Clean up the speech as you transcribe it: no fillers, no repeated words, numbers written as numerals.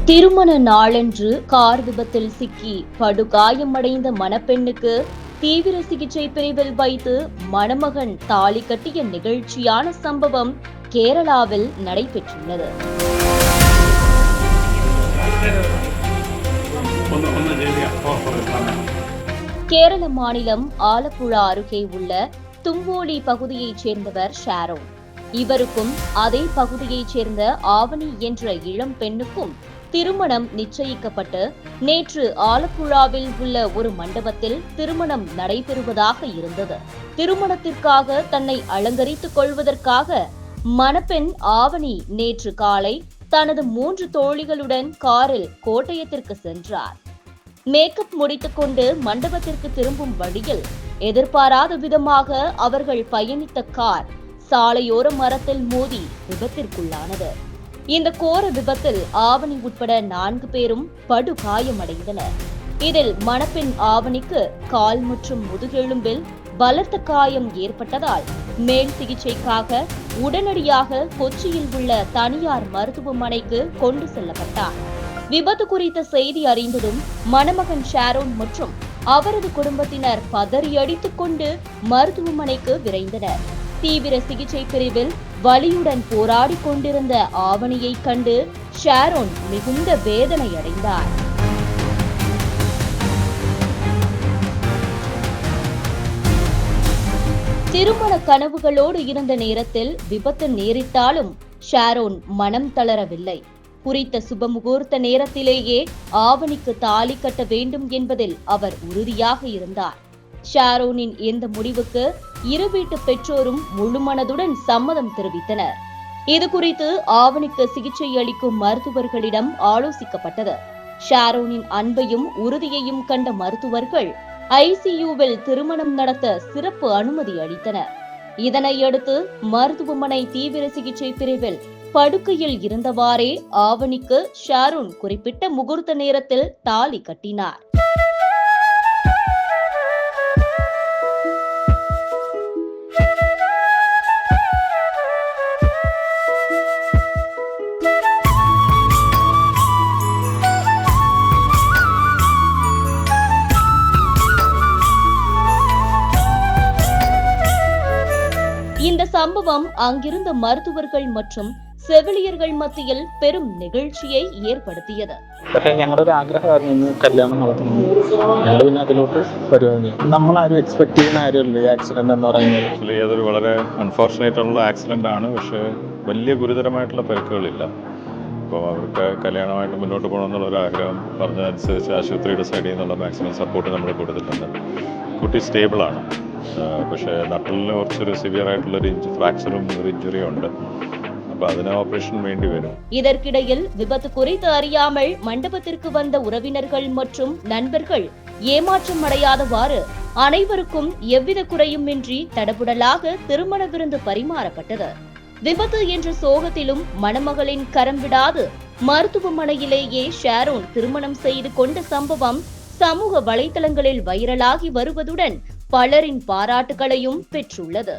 திருமண நாளன்று கார் விபத்தில் சிக்கி படுகாயமடைந்த மணப்பெண்ணுக்கு தீவிர சிகிச்சை பிரிவில் வைத்து மணமகன் தாலி கட்டிய நிகழ்ச்சியான சம்பவம் கேரளாவில் நடைபெற்றுள்ளது. கேரள மாநிலம் ஆலப்புழா அருகே உள்ள தும்போலி பகுதியைச் சேர்ந்தவர் ஷாரோன். இவருக்கும் அதே பகுதியைச் சேர்ந்த ஆவணி என்ற இளம் பெண்ணுக்கும் திருமணம் நிச்சயிக்கப்பட்டு நேற்று ஆலப்புழாவில் உள்ள ஒரு மண்டபத்தில் திருமணம் நடைபெறுவதாக இருந்தது. திருமணத்திற்காக தன்னை அலங்கரித்துக் கொள்வதற்காக மணப்பெண் ஆவணி நேற்று காலை தனது 3 தோழிகளுடன் காரில் கோட்டயத்திற்கு சென்றார். மேக்கப் முடித்துக் கொண்டு மண்டபத்திற்கு திரும்பும் வழியில் எதிர்பாராத விதமாக அவர்கள் பயணித்த கார் சாலையோர மரத்தில் மோதி விபத்திற்குள்ளானது. இந்த கோர விபத்தில் ஆவணி உட்பட 4 பேரும் படுகாயமடைந்தனர். இதில் மணப்பெண் ஆவணிக்கு கால் மற்றும் முதுகெலும்பில் பலத்த காயம் ஏற்பட்டதால் மேல் சிகிச்சைக்காக உடனடியாக கொச்சியில் உள்ள தனியார் மருத்துவமனைக்கு கொண்டு செல்லப்பட்டார். விபத்து குறித்த செய்தி அறிந்ததும் மணமகன் ஷாரோன் மற்றும் அவரது குடும்பத்தினர் பதறியடித்துக் கொண்டு மருத்துவமனைக்கு விரைந்தனர். தீவிர சிகிச்சை பிரிவில் வலியுடன் போராடி கொண்டிருந்த ஆவணியை கண்டு ஷாரோன் மிகுந்த வேதனை அடைந்தார். திருமண கனவுகளோடு இருந்த நேரத்தில் விபத்து நேரிட்டாலும் ஷாரோன் மனம் தளரவில்லை. குறித்த சுபமுகூர்த்த நேரத்திலேயே ஆவணிக்கு தாலி கட்ட வேண்டும் என்பதில் அவர் உறுதியாக இருந்தார். ஷாரோனின் இந்த முடிவுக்கு இரு வீட்டு பெற்றோரும் முழுமனதுடன் சம்மதம் தெரிவித்தனர். இது குறித்து ஆவணிக்கு சிகிச்சை அளிக்கும் மருத்துவர்களிடம் ஆலோசிக்கப்பட்டது. ஷாரோனின் அன்பையும் உறுதியையும் கண்ட மருத்துவர்கள் ஐசியூவில் திருமணம் நடத்த சிறப்பு அனுமதி அளித்தனர். இதனையடுத்து மருத்துவமனை தீவிர சிகிச்சை பிரிவில் படுக்கையில் இருந்தவாறே ஆவணிக்கு ஷாரோன் குறிப்பிட்ட முகூர்த்த நேரத்தில் தாலி கட்டினார். இந்த சம்பவம் அங்கிருந்த മരുത്തുവர்கள் மற்றும் செவிலியர்கள் மத்தியில் பெரும் நிகழ்ச்சியை ഏർപ്പെടുത്തിയത്. പക്ഷേ ഞങ്ങളുടെ ഒരു ആഗ്രഹമായിരുന്നു കല്യാണം നടത്തുന്നത്. ഞങ്ങൾ പിന്നെ അതിലോട്ട് വരുവാണ്. നമ്മളാരും എക്സ്പെക്ട് ചെയ്യുന്ന കാര്യമല്ല ഈ ആക്സിഡന്റ് എന്ന് പറയുന്നത്. അതൊരു വളരെ അൺഫോർച്ചുനേറ്റ് ഉള്ള ആക്സിഡന്റ് ആണ്. പക്ഷേ വലിയ ഗുരുതരമായിട്ടുള്ള പരിക്കുകളില്ല. അപ്പോൾ അവർക്ക് കല്യാണമായിട്ട് മുന്നോട്ട് പോകണമെന്നുള്ള ഒരു ആഗ്രഹം പറഞ്ഞതനുസരിച്ച് ആശുപത്രിയുടെ സൈഡിൽ നിന്നുള്ള മാക്സിമം സപ്പോർട്ട് നമ്മൾ കൊടുത്തിട്ടുണ്ട്. കുട്ടി സ്റ്റേബിളാണ്. പക്ഷേ നട്ടലിന് കുറച്ചൊരു സിവിയർ ആയിട്ടുള്ളൊരു ഫ്രാക്ചറും ഒരു ഇഞ്ചുറിയും ഉണ്ട്. അപ്പോൾ അതിന് ഓപ്പറേഷൻ വേണ്ടി വരും. இதற்கிடையில் விபத்து குறித்து அறியாமல் மண்டபத்திற்கு வந்த உறவினர்கள் மற்றும் நண்பர்கள் ஏமாற்றம் அடையாதவாறு அனைவருக்கும் எவ்வித குறையுமின்றி தடபுடலாக திருமண விருந்து பரிமாறப்பட்டது. விபத்து என்ற சோகத்திலும் மணமகளின் கரம் விடாது மருத்துவமனையிலேயே ஷாரோன் திருமணம் செய்து கொண்ட சம்பவம் சமூக வலைதளங்களில் வைரலாகி வருவதுடன் பலரின் பாராட்டுகளையும் பெற்றுள்ளது.